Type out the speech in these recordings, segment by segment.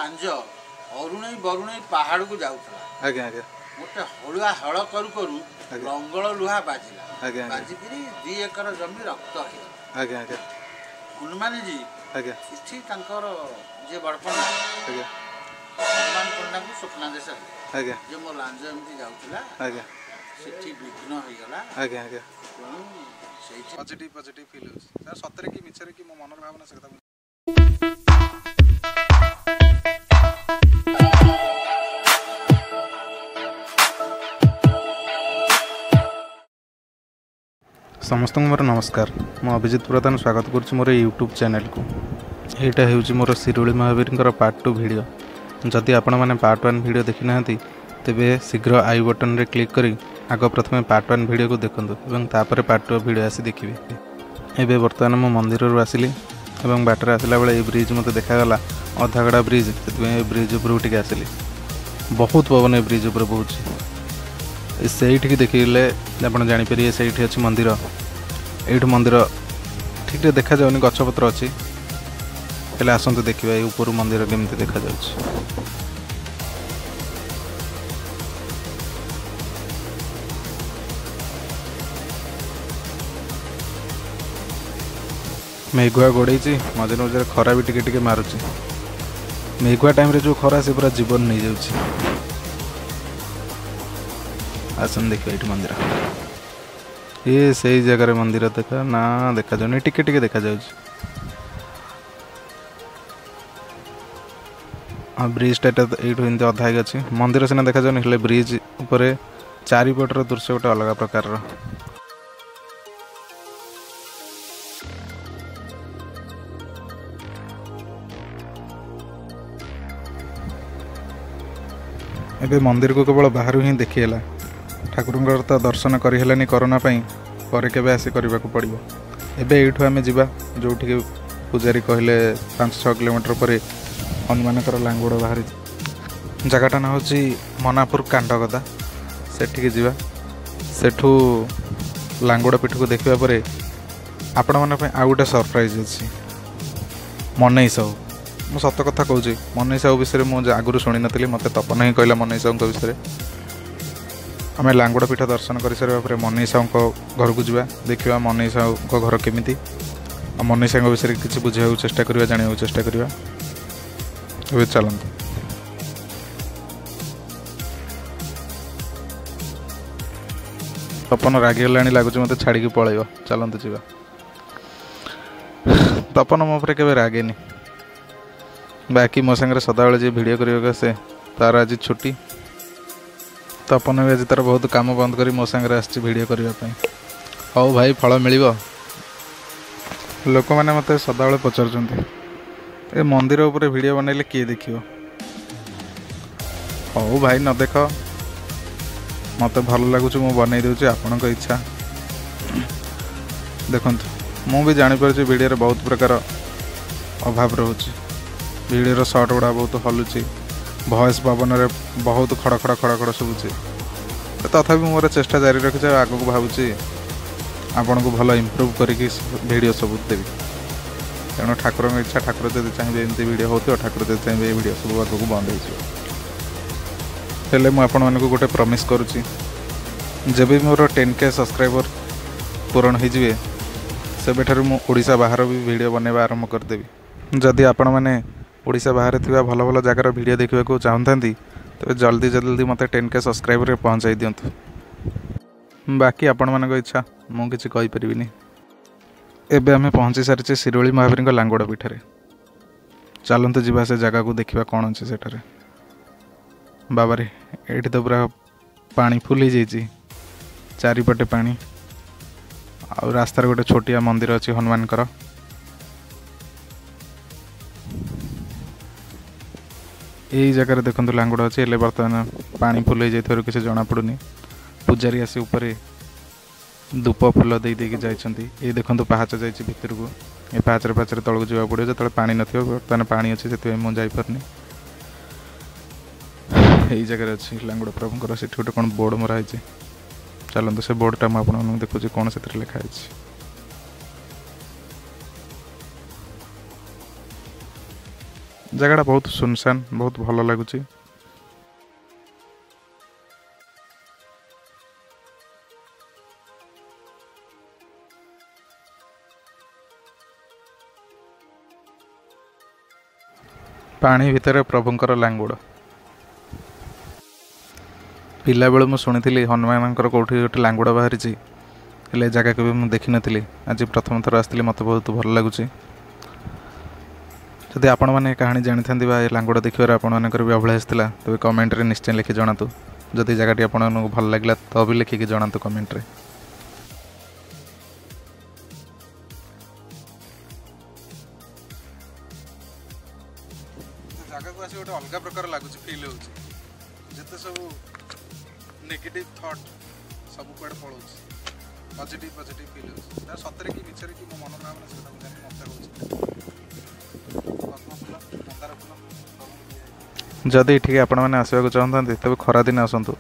लांज अरुणई बरुणई पहाड़ को जाऊला आज्ञा आज्ञा गोटे हलुआ हल करू करू लंगल लुहा बाजिला आज्ञा बाजिक 2 एकर जमी रक्त हो आज्ञा आज्ञा हनुमान जी आज्ञा इठी तांकर जे बड़पणा आज्ञा हनुमान पंडा को स्वप्नादेश आज्ञा जे मो लांज एमती जाऊला आज्ञा सेठी विघ्न हो गला आज्ञा आज्ञा तेणु सेठी पॉजिटिव फील हो सर सतरे की मिछरे की मो मनर भावना से कथा समस्त मोर नमस्कार मु अभिजित प्रधान स्वागत करुँच मोर यूट्यूब चैनल को यहाँ हूँ मोर शिरोली महावीर पार्ट 2 वीडियो जदि आपण मैंने पार्ट 1 वीडियो देखी ना तेबे शीघ्र आई बटन रे क्लिक करी आग प्रथम पार्ट 1 वीडियो को देखूँ और तापर पार्ट 2 वीडियो आसी देखिए एबे बर्तमान मो मंदिर आसिली और बाटर आसला बेले ये ब्रिज मत देखागला अधागड़ा ब्रिज से ब्रिज उपरू टे आसिली बहुत पवन ए ब्रिज उपर बहुत से देखिले आप जापर से अच्छी मंदिर ये मंदिर ठीक रे देखा जाऊनी गछपत्र अच्छी हेल्ले आसतु देखा ये ऊपर मंदिर केमती देखा जाउछि मेघुआ गोड़े मझे मझे खरा भी टिके मारुची मेघुआ टाइम रे जो खरा से पूरा जीवन नहीं जाउछि आसन देखिए ये मंदिर ये से जगह मंदिर देखा ना देखा जाऊनी टिके टिके देखा जाउछि ब्रिज टाइट ये अधा अच्छी मंदिर सीना देखा जाऊनी हेल्ले ब्रिज उपर चारिपटर दृश्य गोटे अलग प्रकार एबे मंदिर को केवल बाहर ही देखीला ठाकुर तो दर्शन करहलानी कोरोना पर केबे आसी करने को पड़ो एबे एठू आमे जिबा जोठी पूजारी कहले 5-6 किलोमीटर पर हनुमानकर लांगुड़ बाहरी जगटा ना हूँ मनापुर कांडगदा सेठिकी जीवा सेठू लांगुड़ पीठ को देखा पर आपण मन आउ गोटे सरप्राइज अच्छी मनई साहू मु सत कथा कहूँ मनई साहू विषय मुझे आगुरी शुणी नी मत तपन ही कहला मनई साहू विषय आम लांगुड़ पीठ दर्शन कर सारे मनई साहू घर को जावा देखा मनई साहू घर केमी मनई साहू विषय किसी बुझा चेष्टा करवा जाना चेष्टा करवा चलते तपन रागिगला लगुच मत छाड़ी पलैब चलते जावा तपन मो पर केवे रागेनी बाकी मो सागर सदाबले जी भिडियो कर से तार आज छुट्टी तपन भी आज तार बहुत काम बंद कर मो सागर भिडियो करने हौ भाई फल मिल लोक मैंने मत सदाबले पचार ए मंदिर उपर वीडियो बनइले किए देखियो हौ भाई न देख मत भल लगुच मु बनई दूची आपण इच्छा देखंतु मु भी जानी पारछि वीडियो रे बहुत प्रकार अभाव रोची वीडियो शॉर्ट गुड़ा बहुत हलुची वॉइस पवन रे बहुत खड़ खड़ खड़ खड़ शुभुची तथापि मोर चेष्टा जारी रखी आगु को भावुची आपण को भल इम्प्रूव करके वीडियो सब देवी तेणु ठाकुर इच्छा ठाकुर जब चाहिए एमती वीडियो होती ठाकुर जब चाहिए ये वीडियो सब आगे बंद हो आपण मानक गोटे प्रमिश करुच्ची जब भी मोर 10K सब्सक्राइबर पूरण हो सेबेठार मुझा बाहर भी वीडियो बनवा आरंभ करदेवी जदि आपण मैंने ओडिशा बाहर थिबा भल भल जगार वीडियो देखा चाहता तेज जल्दी जल्दी मत 10K सब्सक्राइबर पहुँचाई दिंतु बाकी आपण मानक इच्छा मुझे कहीपरि एबे आमे पहुँची सारी शिरोली महावीर लांगुड़ पीठरे चलते जीवा से जगह को देखा कौन अच्छे सेठारे बाबारे ये तो पूरा पानी फुल ही जाइए चारिपटे पानी आ रास्तार गोटे छोटिया मंदिर अच्छी हनुमानकर यही जगह देखो लांगुड़ अच्छी हेल्ले बर्तमान पानी फुल हो जाइए किसी जना पड़ूनी पूजारी आसी उपरे धूप फूल दे जाइए ये देखो पहाच जाइए भितर को ये पाचरे पाचरे तलक जावा पड़ो जो पानी न बर्तमान पानी अच्छे से मुझे जापरनी यही जगह अच्छी लांगुड़ प्रभुंर से गोटे कौन बोर्ड मराई चलते से बोर्डटा मुझे देखुची कौन से लिखाई जगह बहुत सुनसान, बहुत भल लगुच। पानी भितर प्रभुंकर लांगुड़। पिला बेलू मु शुणी हनुमानकर कौटी गोटे लांगुड़ बाहरी, हेले जगह के मुझे देखी नी। आज प्रथम थर आसती, मत बहुत भल लगुच। जदि आपण मैंने कहानी जानी था लांगुड़ देखिए आपर भी अभिलाष था, तेज कमेंट रे निश्चय लिखि जनातु। जदि जगह आपको भल लगे तो भी लिखिकी जनातु कमेंट रे। जगह को आसी गोटे अलग प्रकार लगुच, फिल हो जिते सब नेगेटिव थॉट सब कुआडे पलाउछ, पॉजिटिव पॉजिटिव फील हो सतरे कि मिछरे कि मो मन ना माने सेटा जानि मते होछ। मंदार फूल जदि ठीक आपण मैंने आसवाक चाहते तेज खरा दिन आसतु।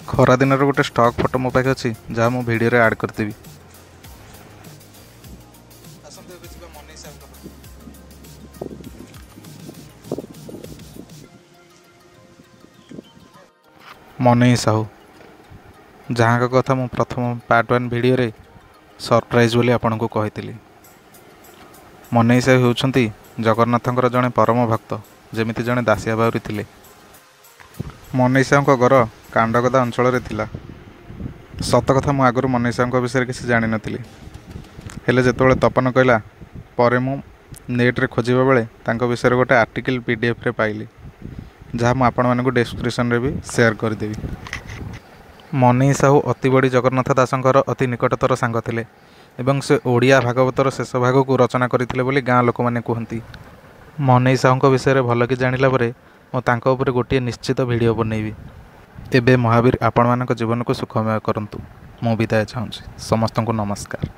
खरा दिन गोटे स्टॉक फोटो मो पाखे अच्छी जहाँ मु वीडियो रे ऐड करदेवी। मनई साहू, जहाँ कथा मु प्रथम पार्ट 1 वीडियो रे सरप्राइज बोली आपन को कही। मनई साहू होउछंती जगन्नाथंकर जड़े परम भक्त, जमिति जड़े दासिया बाउरी थिले। मनई साहू घर कांडगदा अंचल थिला। सत कथा मु आगु मनई साहू विषय किसी जानी नथिली, हेले जेतोले तपन कहला परे मु नेट रे खोजिबा बेले तांको विषय गोटे आर्टिकल पीडीएफ रे पाइली, जहाँ मु आपण मानकु डिस्क्रिप्शन रे भी शेयर कर देबी। मनई साहू अति बड़ी जगन्नाथ दासंकर अति निकटतर सांग थिले एवं से ओडिया भागवतर शेष भाग को रचना करथिले बोली गाँ लोक माने कहती। मनई साहू विषय भल कि जानिला परे मो तांको उपरे गोटे निश्चित वीडियो बनैबी। एबे महावीर आपण मानक जीवन को सुखमय करंतु। मु विदाय चाहूँगी। समस्त को नमस्कार।